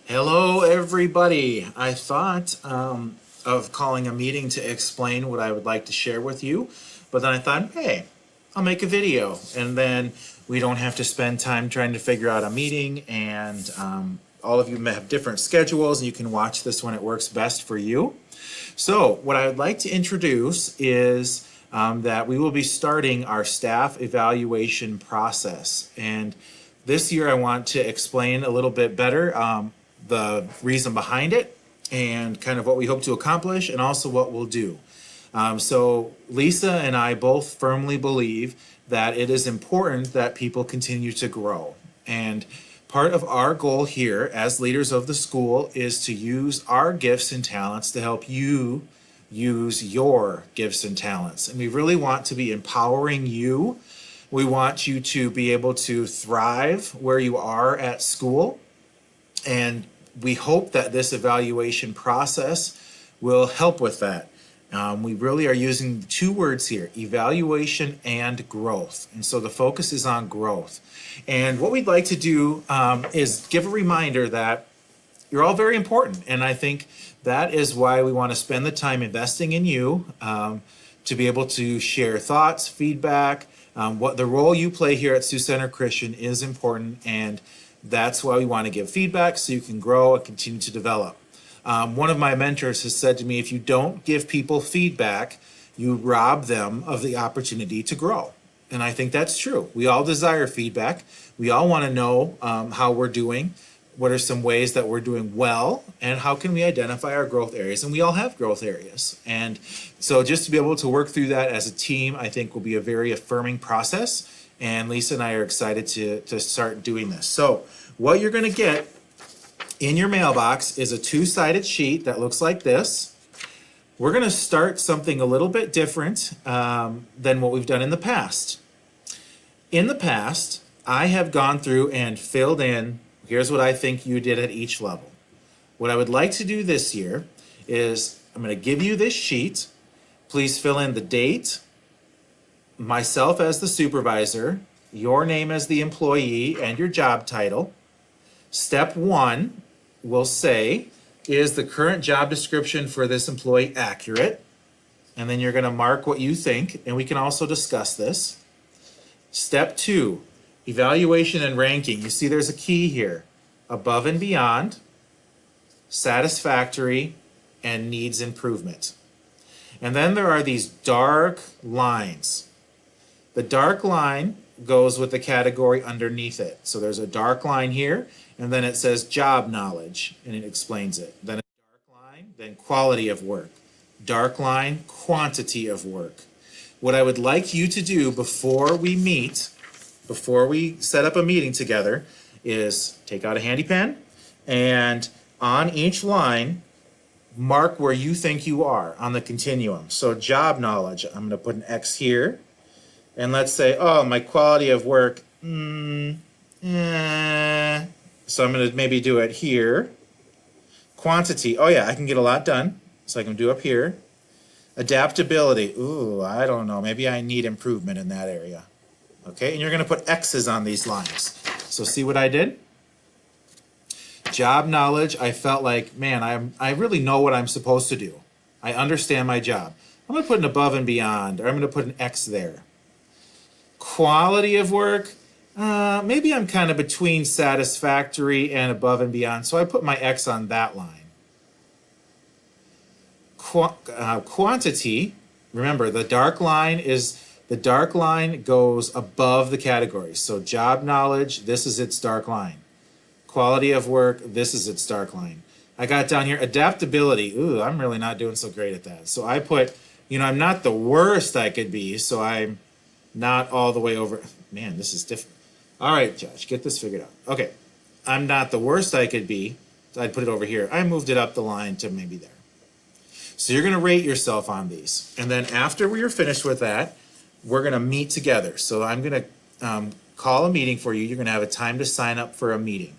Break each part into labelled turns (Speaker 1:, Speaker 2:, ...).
Speaker 1: Hello, everybody. I thought of calling a meeting to explain what I would like to share with you, but then I thought, hey, I'll make a video, and then we don't have to spend time trying to figure out a meeting, and all of you may have different schedules, and you can watch this when it works best for you. So, what I would like to introduce is that we will be starting our staff evaluation process, and this year I want to explain a little bit better the reason behind it and kind of what we hope to accomplish and also what we'll do. So Lisa and I both firmly believe that it is important that people continue to grow. And part of our goal here as leaders of the school is to use our gifts and talents to help you use your gifts and talents. And we really want to be empowering you. We want you to be able to thrive where you are at school. And we hope that this evaluation process will help with that. We really are using two words here, evaluation and growth. And so the focus is on growth. And what we'd like to do is give a reminder that you're all very important. And I think that is why we want to spend the time investing in you to be able to share thoughts, feedback. What the role you play here at Sioux Center Christian is important, and that's why we want to give feedback so you can grow and continue to develop. One of my mentors has said to me, if you don't give people feedback, you rob them of the opportunity to grow. And I think that's true. We all desire feedback. We all want to know how we're doing. What are some ways that we're doing well, and how can we identify our growth areas? And we all have growth areas. And so just to be able to work through that as a team, I think will be a very affirming process. And Lisa and I are excited to start doing this. So what you're going to get in your mailbox is a two-sided sheet that looks like this. We're going to start something a little bit different than what we've done in the past. In the past, I have gone through and filled in, here's what I think you did at each level. What I would like to do this year is I'm going to give you this sheet. Please fill in the date, myself as the supervisor, your name as the employee, and your job title. Step one will say, is the current job description for this employee accurate? And then you're going to mark what you think, and we can also discuss this. Step two, evaluation and ranking. You see there's a key here. Above and beyond, satisfactory, and needs improvement. And then there are these dark lines. The dark line goes with the category underneath it. So there's a dark line here, and then it says job knowledge, and it explains it. Then a dark line, then quality of work. Dark line, quantity of work. What I would like you to do before we meet, before we set up a meeting together, is take out a handy pen, and on each line, mark where you think you are on the continuum. So job knowledge, I'm going to put an X here. And let's say, oh, my quality of work, so I'm going to maybe do it here. Quantity, oh yeah, I can get a lot done, so I can do up here. Adaptability, ooh, I don't know, maybe I need improvement in that area. Okay, and you're going to put X's on these lines. So see what I did? Job knowledge, I felt like, man, I really know what I'm supposed to do. I understand my job. I'm going to put an above and beyond, or I'm going to put an X there. Quality of work, maybe I'm kind of between satisfactory and above and beyond, so I put my X on that line. Quantity, remember the dark line goes above the categories. So job knowledge, this is its dark line. Quality of work, this is its dark line. I got down here, adaptability, ooh, I'm really not doing so great at that. So I put, I'm not the worst I could be, so I'm not all the way over. Man, this is different. All right, Josh, get this figured out. Okay, I'm not the worst I could be. So I'd put it over here. I moved it up the line to maybe there. So you're going to rate yourself on these. And then after we are finished with that, we're going to meet together. So I'm going to call a meeting for you. You're going to have a time to sign up for a meeting.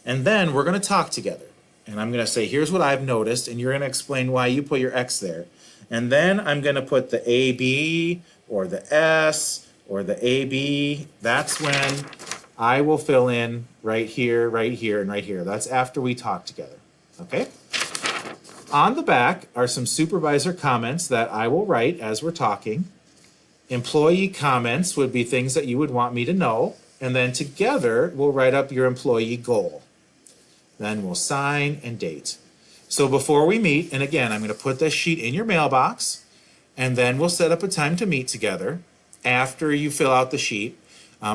Speaker 1: And then we're going to talk together. And I'm going to say, here's what I've noticed. And you're going to explain why you put your X there. And then I'm going to put the AB or the S or the AB. That's when I will fill in right here, and right here. That's after we talk together, okay? On the back are some supervisor comments that I will write as we're talking. Employee comments would be things that you would want me to know, and then together we'll write up your employee goal. Then we'll sign and date. So before we meet, and again, I'm going to put this sheet in your mailbox, and then we'll set up a time to meet together after you fill out the sheet.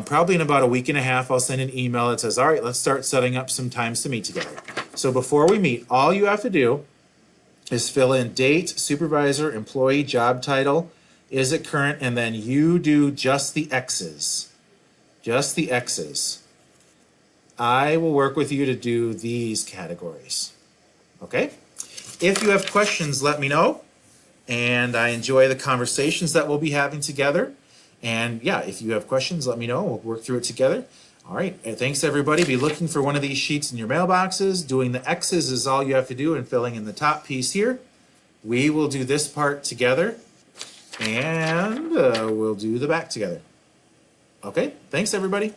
Speaker 1: Probably in about a week and a half, I'll send an email that says, all right, let's start setting up some times to meet together. So before we meet, all you have to do is fill in date, supervisor, employee, job title, is it current, and then you do just the X's. Just the X's. I will work with you to do these categories. Okay? If you have questions, let me know. And I enjoy the conversations that we'll be having together. And yeah, if you have questions, let me know. We'll work through it together. All right. Thanks, everybody. Be looking for one of these sheets in your mailboxes. Doing the X's is all you have to do, and filling in the top piece here. We will do this part together, and we'll do the back together. Okay. Thanks, everybody.